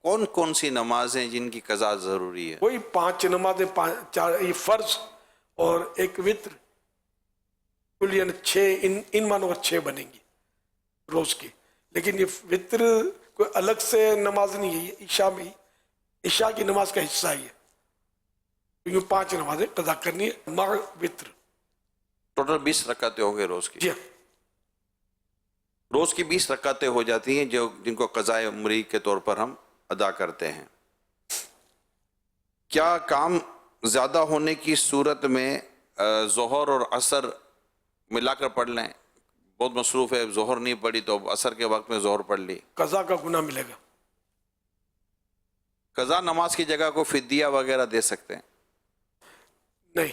Speaker 6: کون کون سی نمازیں جن کی قضا ضروری ہے؟
Speaker 2: وہی 5 نمازیں, 4 یہ فرض اور 1 وطر, کل یعنی 6, ان مانو 6 بنیں گی روز کی. لیکن یہ وطر کوئی الگ سے نماز نہیں ہے, یہ عشاء کی نماز کا حصہ ہی ہے. کیونکہ 5 نمازیں قضا کرنی ہے مع وطر.
Speaker 6: ٹوٹل 20 رکعتیں ہوں گے روز کی؟
Speaker 2: جی ہاں,
Speaker 6: روز کی 20 رکعتیں ہو جاتی ہیں جن کو قضاء عمری کے طور پر ہم ادا کرتے ہیں. کیا کام زیادہ ہونے کی صورت میں ظہر اور عصر ملا کر پڑھ لیں؟ بہت مصروف ہے, ظہر نہیں پڑھی تو عصر کے وقت میں ظہر پڑھ لی,
Speaker 2: قضا کا گناہ ملے گا.
Speaker 6: قضا نماز کی جگہ کو فدیہ وغیرہ دے سکتے ہیں؟
Speaker 2: نہیں,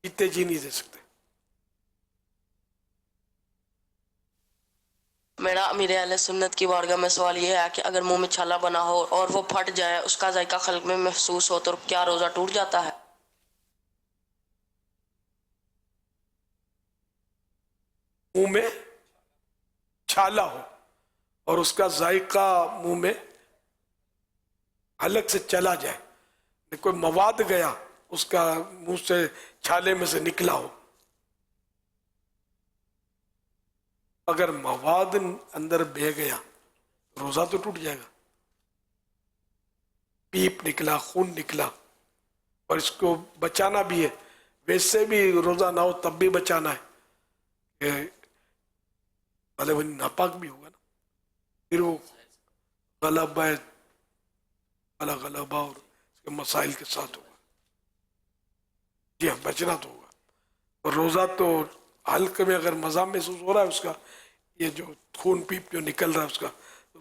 Speaker 2: اتنے جی نہیں دے سکتے.
Speaker 8: میرا امیر اہل سنت کی بارگاہ میں سوال یہ ہے کہ اگر منہ میں چھالا بنا ہو اور وہ پھٹ جائے, اس کا ذائقہ خلق میں محسوس ہو, تو کیا روزہ ٹوٹ جاتا ہے؟
Speaker 2: منہ میں چھالا ہو اور اس کا ذائقہ منہ میں حلق سے چلا جائے، کوئی مواد گیا اس کا منہ سے چھالے میں سے نکلا ہو، اگر مواد اندر بہ گیا روزہ تو ٹوٹ جائے گا. پیپ نکلا، خون نکلا، اور اس کو بچانا بھی ہے. ویسے بھی روزہ نہ ہو تب بھی بچانا ہے کہ بھلے وہ ناپاک بھی ہوگا نا، پھر وہ غلبہ غلبہ اور اس کے مسائل کے ساتھ ہوگا. جی ہاں، بچنا تو ہوگا. اور روزہ تو حلق میں اگر مزہ محسوس ہو رہا ہے اس کا، یہ جو خون پیپ جو نکل رہا ہے اس کا،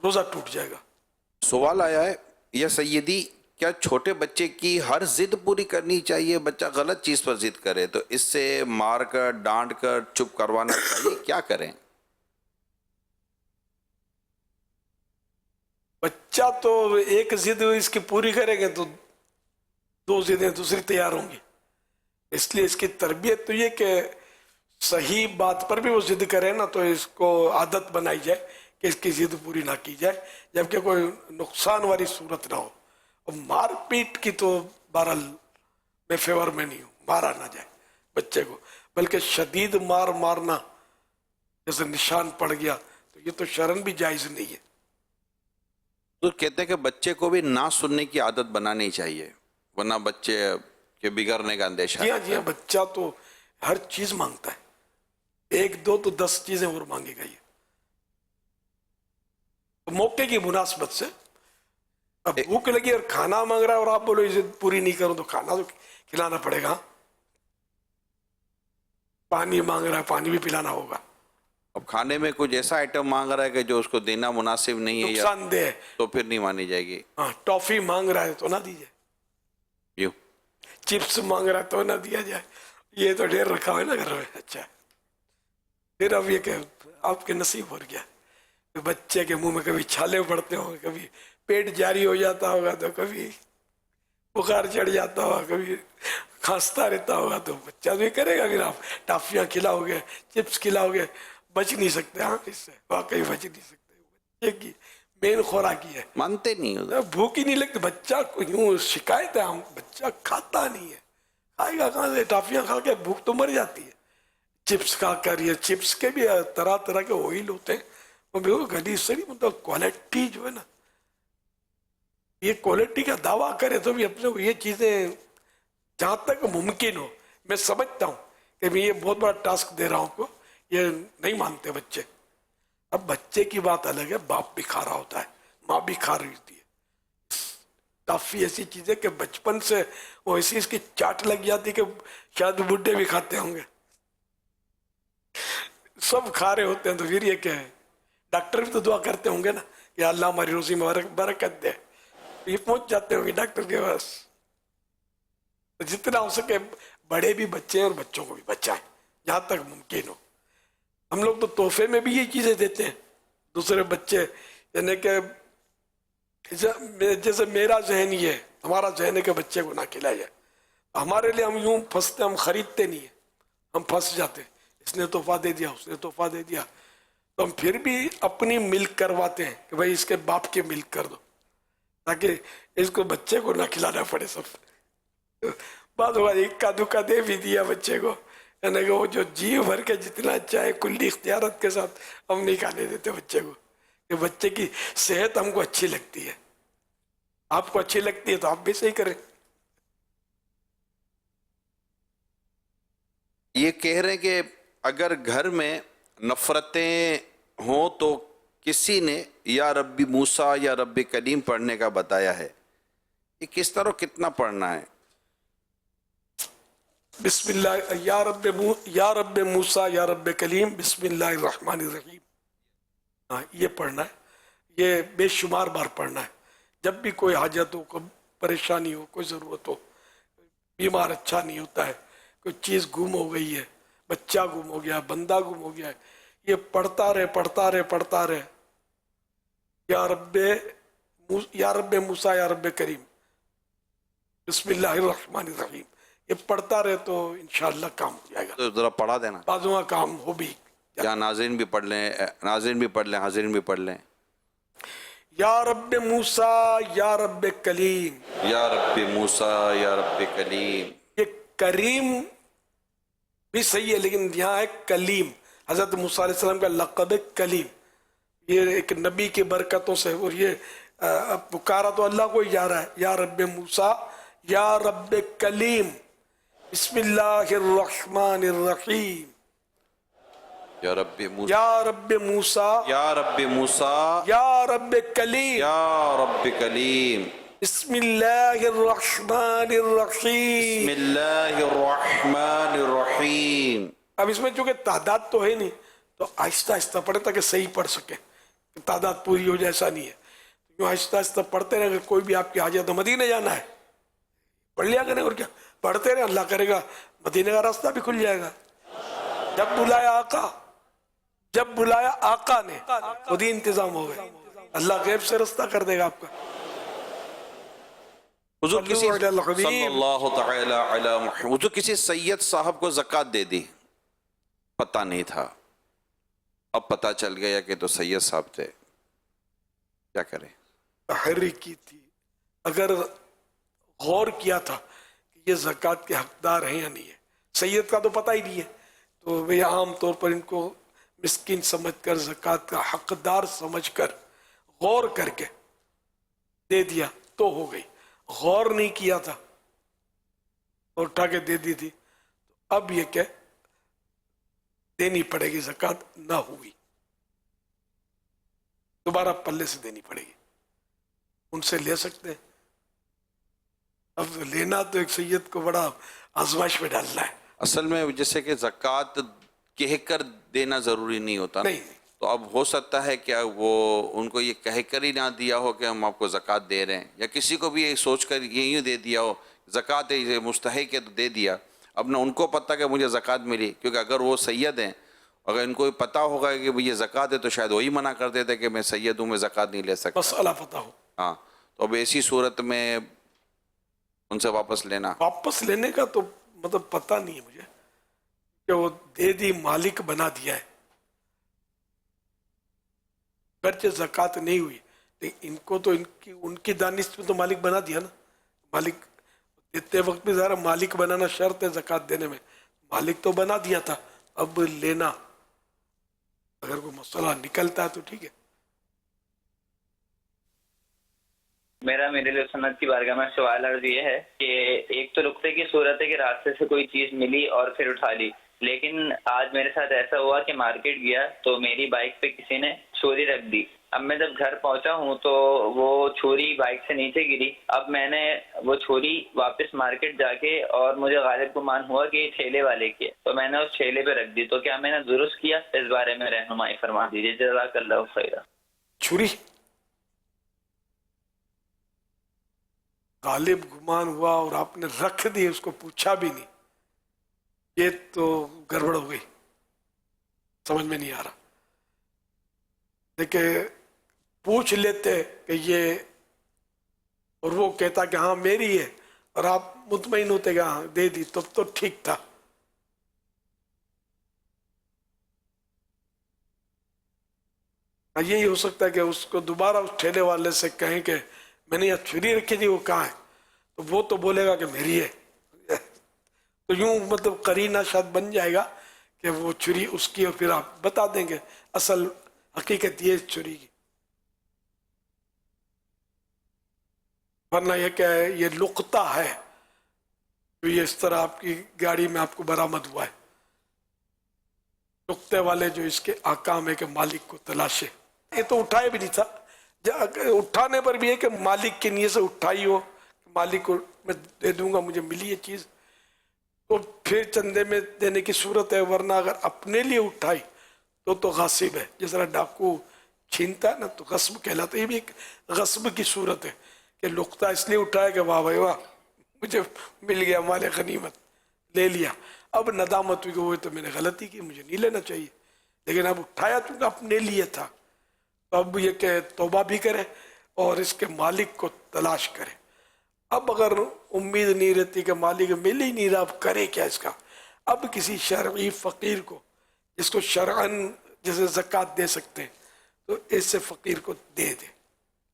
Speaker 2: روزہ ٹوٹ جائے گا.
Speaker 6: سوال آیا ہے، یا سیدی کیا چھوٹے بچے کی ہر ضد پوری کرنی چاہیے؟ بچہ غلط چیز پر ضد کرے تو اس سے مار کر ڈانٹ کر چپ کروانا چاہیے، کیا کریں؟
Speaker 2: بچہ تو ایک ضد اس کی پوری کرے گا تو دو ضدیں دوسری تیار ہوں گی. اس لیے اس کی تربیت تو یہ کہ صحیح بات پر بھی وہ ضد کرے نا، تو اس کو عادت بنائی جائے کہ اس کی ضد پوری نہ کی جائے، جبکہ کوئی نقصان والی صورت نہ ہو. اور مار پیٹ کی تو بہرحال میں فیور میں نہیں ہوں، مارا نہ جائے بچے کو، بلکہ شدید مارنا جیسے نشان پڑ گیا تو یہ تو شرعاً بھی جائز نہیں ہے.
Speaker 6: تو کہتے ہیں کہ بچے کو بھی نہ سننے کی عادت بنانی چاہیے، ورنہ بچے کے بگڑنے کا اندیشہ.
Speaker 2: جی ہاں جی ہاں، بچہ تو ہر چیز مانگتا ہے، ایک دو تو 10 چیزیں اور مانگے گا. یہ موقع کی مناسبت سے اب بھوک لگی اور کھانا مانگ رہا ہے اور آپ بولو اسے پوری نہیں کروں تو کھانا تو کھلانا پڑے گا. پانی مانگ رہا ہے، پانی بھی پلانا ہوگا.
Speaker 6: اب کھانے میں کچھ ایسا آئٹم مانگ رہا ہے کہ جو اس کو دینا مناسب نہیں ہے،
Speaker 2: نقصان دہ ہے،
Speaker 6: تو پھر نہیں مانی جائے گی.
Speaker 2: ہاں ٹافی مانگ رہا ہے تو نہ دیجیے،
Speaker 6: یوں
Speaker 2: چپس مانگ رہا ہے تو نہ دیا جائے. یہ تو ڈھیر رکھا ہے نا گھر میں. اچھا پھر اب یہ کہ آپ کے نصیب ہو گیا کہ بچے کے منہ میں کبھی چھالے پڑتے ہوں گے، کبھی پیٹ جاری ہو جاتا ہوگا، تو کبھی بخار چڑھ جاتا ہوگا، کبھی کھانستا رہتا ہوگا، تو بچہ تو یہ کرے گا. پھر آپ ٹافیاں کھلاؤ گے، چپس کھلاؤ گے، بچ نہیں سکتے. ہاں اس سے واقعی بچ نہیں سکتے. بچے کی مین خوراک ہی ہے.
Speaker 6: مانتے نہیں ہو.
Speaker 2: بھوک ہی نہیں لگتی. بچہ کو یوں شکایت ہے، بچہ کھاتا نہیں ہے، کھائے گا کہاں سے؟ ٹافیاں کھا کے بھوک تو مر جاتی ہے. چپس کھا کر، یہ چپس کے بھی طرح طرح کے آئل ہوتے ہیں، وہ بھی گلی سری مطلب کوالٹی جو ہے نا، یہ کوالٹی کا دعویٰ کرے تو بھی اپنے کو یہ چیزیں جہاں تک ممکن ہو. میں سمجھتا ہوں کہ میں یہ بہت بڑا ٹاسک دے رہا ہوں کو، یہ نہیں مانتے بچے. اب بچے کی بات الگ ہے، باپ بھی کھا رہا ہوتا ہے، ماں بھی کھا رہی ہوتی ہے. کافی ایسی چیزیں کہ بچپن سے وہ ایسی اس کی چاٹ لگ جاتی کہ شاید بڈھے بھی کھاتے ہوں گے. سب کھا رہے ہوتے ہیں تو پھر یہ کیا ہے؟ ڈاکٹر بھی تو دعا کرتے ہوں گے نا کہ اللہ ہماری روزی میں برکت دے. یہ پہنچ جاتے ہوں گے ڈاکٹر کے پاس. جتنا ہو سکے بڑے بھی بچے اور بچوں کو بھی بچائیں جہاں تک ممکن ہو. ہم لوگ تو تحفے میں بھی یہ چیزیں دیتے ہیں دوسرے بچے، یعنی کہ جیسے میرا ذہن یہ ہے، ہمارا ذہن ہے کہ بچے کو نہ کھلایا جائے. ہمارے لیے ہم یوں پھنستے، ہم خریدتے نہیں ہیں، ہم پھنس جاتے. اس نے تحفہ دے دیا، اس نے تحفہ دے دیا، تو ہم پھر بھی اپنی ملک کرواتے ہیں کہ بھائی اس کے باپ کی ملک کر دو، تاکہ اس کو بچے کو نہ کھلانا پڑے. سب بعد ایک کا دکا دے بھی دیا بچے کو، یعنی کہ وہ جو جی بھر کے جتنا چاہے کلی اختیارت کے ساتھ ہم نہیں کھانے دیتے بچے کو، کہ بچے کی صحت ہم کو اچھی لگتی ہے. آپ کو اچھی لگتی ہے تو آپ بھی صحیح کریں.
Speaker 6: یہ کہہ رہے ہیں کہ اگر گھر میں نفرتیں ہوں تو کسی نے یا ربی موسیٰ یا رب کلیم پڑھنے کا بتایا ہے، یہ کس طرح کتنا پڑھنا ہے؟
Speaker 2: بسم اللہ یا رب موسیٰ یا رب کلیم بسم اللہ الرحمن الرحیم. ہاں یہ پڑھنا ہے، یہ بے شمار بار پڑھنا ہے. جب بھی کوئی حاجت ہو، کوئی پریشانی ہو، کوئی ضرورت ہو، بیمار اچھا نہیں ہوتا ہے، کوئی چیز گم ہو گئی ہے، بچہ گم ہو گیا، بندہ گم ہو گیا ہے، یہ پڑھتا رہے یا رب موسیٰ یا رب کریم بسم اللہ الرحمن الرحیم. یہ پڑھتا رہے تو انشاءاللہ کام ہو جائے گا.
Speaker 6: تو ذرا پڑھا دینا،
Speaker 2: بعضوں کا کام ہو بھی.
Speaker 6: یا ناظرین بھی پڑھ لیں، حاضرین بھی پڑھ لیں.
Speaker 2: یا رب موسیٰ یا رب کلیم.
Speaker 6: یا رب موسیٰ یا رب کلیم.
Speaker 2: یہ کریم بھی صحیح ہے لیکن یہاں ہے کلیم. حضرت موسیٰ علیہ السلام کا لقب ہے کلیم. یہ ایک نبی کی برکتوں سے، اور یہ پکارا تو اللہ کو ہی جا رہا ہے. یا رب موسیٰ یا رب کلیم. بسم اللہ الرحمن الرحیم.
Speaker 6: یا رب موسیٰ
Speaker 2: یا رب موسیٰ
Speaker 6: یا رب موسیٰ
Speaker 2: یا رب کلیم.
Speaker 6: یا رب کلیم.
Speaker 2: بسم اللہ الرحمن الرحیم.
Speaker 6: بسم اللہ الرحمن الرحیم.
Speaker 2: اب اس میں چونکہ تعداد تو ہے نہیں تو آہستہ آہستہ پڑھے تاکہ صحیح پڑھ سکے، تعداد پوری ہو جائے ایسا نہیں ہے. کیوں آہستہ آہستہ پڑھتے رہے. اگر کوئی بھی آپ کی حاجت ہے، مدینے جانا ہے پڑھ لیا کریں، اور کیا پڑھتے رہے، اللہ کرے گا مدینے کا راستہ بھی کھل جائے گا. جب بلایا آقا، جب بلایا آقا نے خود ہی انتظام ہو گئے. اللہ غیب سے راستہ کر دے گا آپ کا.
Speaker 6: حضور کسی
Speaker 2: صلی اللہ
Speaker 6: صلی اللہ تعالی علی محمد، حضور کسی سید صاحب کو زکوٰۃ دے دی، پتہ نہیں تھا، اب پتہ چل گیا کہ تو سید صاحب تھے، کیا کرے؟
Speaker 2: تحریک کی تھی. اگر غور کیا تھا کہ یہ زکوٰۃ کے حقدار ہیں یا نہیں ہے، سید کا تو پتہ ہی نہیں ہے، تو وہ عام طور پر ان کو مسکین سمجھ کر، زکوٰۃ کا حقدار سمجھ کر، غور کر کے دے دیا تو ہو گئی. غور نہیں کیا تھا اور اٹھا کے دے دی تھی تو اب یہ کہ دینی پڑے گی. زکوٰۃ نہ ہوئی دوبارہ پلے سے دینی پڑے گی. ان سے لے سکتے ہیں. اب لینا تو ایک سید کو بڑا آزمائش میں ڈالنا ہے.
Speaker 6: اصل میں جیسے کہ زکوٰۃ کہہ کر دینا ضروری نہیں ہوتا،
Speaker 2: نہیں،
Speaker 6: تو اب ہو سکتا ہے کہ وہ ان کو یہ کہہ کر ہی نہ دیا ہو کہ ہم آپ کو زکوٰۃ دے رہے ہیں، یا کسی کو بھی یہ سوچ کر یہی دے دیا ہو زکوٰۃ مستحق ہے تو دے دیا. اب نہ ان کو پتہ کہ مجھے زکوٰۃ ملی، کیونکہ اگر وہ سید ہیں، اگر ان کو پتہ ہوگا کہ یہ زکوٰۃ ہے تو شاید وہی منع کر دیتے کہ میں سید ہوں، میں زکوٰۃ نہیں لے سکتا.
Speaker 2: مسئلہ پتہ ہو.
Speaker 6: ہاں، تو اب ایسی صورت میں ان سے واپس لینا،
Speaker 2: واپس لینے کا تو مطلب پتہ نہیں ہے مجھے کہ وہ دے دی، مالک بنا دیا ہے. گرچہ زکوٰۃ نہیں ہوئی لیکن ان کو تو ان کی دانش میں تو مالک بنا دیا نا. مالک دیتے وقت بھی ذرا مالک بنانا شرط ہے زکوٰۃ دینے میں. مالک تو بنا دیا تھا، اب لینا اگر کوئی مسئلہ نکلتا ہے تو ٹھیک ہے.
Speaker 9: میرا میرے لیے سنت کی بارگاہ میں سوال عرض یہ ہے کہ ایک تو رخصے کی صورت ہے کہ راستے سے کوئی چیز ملی اور پھر اٹھا لی، لیکن آج میرے ساتھ ایسا ہوا کہ مارکیٹ گیا تو میری بائک پہ کسی نے چھری رکھ دی. اب میں جب گھر پہنچا ہوں تو وہ چھری بائک سے نیچے گری. اب میں نے وہ چھری واپس مارکیٹ جا کے، اور مجھے غالب گمان ہوا کہ یہ ٹھیلے والے کی ہے، تو میں نے اس ٹھیلے پہ رکھ دی. تو کیا میں نے درست کیا؟ اس بارے میں رہنمائی فرما دیجیے، جزاک اللہ خیر.
Speaker 2: چھری غالب گمان ہوا اور آپ نے رکھ دی، اس کو پوچھا بھی نہیں، یہ تو گڑبڑ ہو گئی، سمجھ میں نہیں آ رہا. لیکن پوچھ لیتے کہ یہ، اور وہ کہتا کہ ہاں میری ہے، اور آپ مطمئن ہوتے کہ ہاں دے دی، تب تو ٹھیک تھا. یہی ہو سکتا ہے کہ اس کو دوبارہ اس ٹھیلے والے سے کہیں کہ میں نے یہ چھری رکھی تھی، وہ کہاں ہے، تو وہ تو بولے گا کہ میری ہے. تو یوں مطلب قرینہ شاید بن جائے گا کہ وہ چھری اس کی، اور پھر آپ بتا دیں گے اصل حقیقت یہ چھری کی. ورنہ یہ کہ یہ لقطہ ہے جو یہ اس طرح آپ کی گاڑی میں آپ کو برآمد ہوا ہے. لقطے والے جو اس کے آکام ہے کہ مالک کو تلاشے. یہ تو اٹھائے بھی نہیں تھا، اٹھانے پر بھی ہے کہ مالک کی نیت سے اٹھائی ہو، مالک کو میں دے دوں گا، مجھے ملی یہ چیز، تو پھر چندے میں دینے کی صورت ہے. ورنہ اگر اپنے لیے اٹھائی تو غاصب ہے. جس طرح ڈاکو چھینتا ہے نا تو غصب کہلاتا ہے. یہ بھی ایک غصب کی صورت ہے کہ لقطہ اس لیے اٹھایا کہ واہ بھائی واہ مجھے مل گیا مال غنیمت، لے لیا. اب ندامت ہوئی کہ وہ تو میں نے غلطی کی، مجھے نہیں لینا چاہیے، لیکن اب اٹھایا چونکہ اپنے لیے تھا، تو اب یہ کہ توبہ بھی کرے اور اس کے مالک کو تلاش کرے. اب اگر امید نہیں رہتی کہ مالک مل ہی نہیں رہا، اب کرے کیا اس کا؟ اب کسی شرعی فقیر کو جس کو شرعاً جیسے زکوٰۃ دے سکتے ہیں تو ایسے فقیر کو دے دے.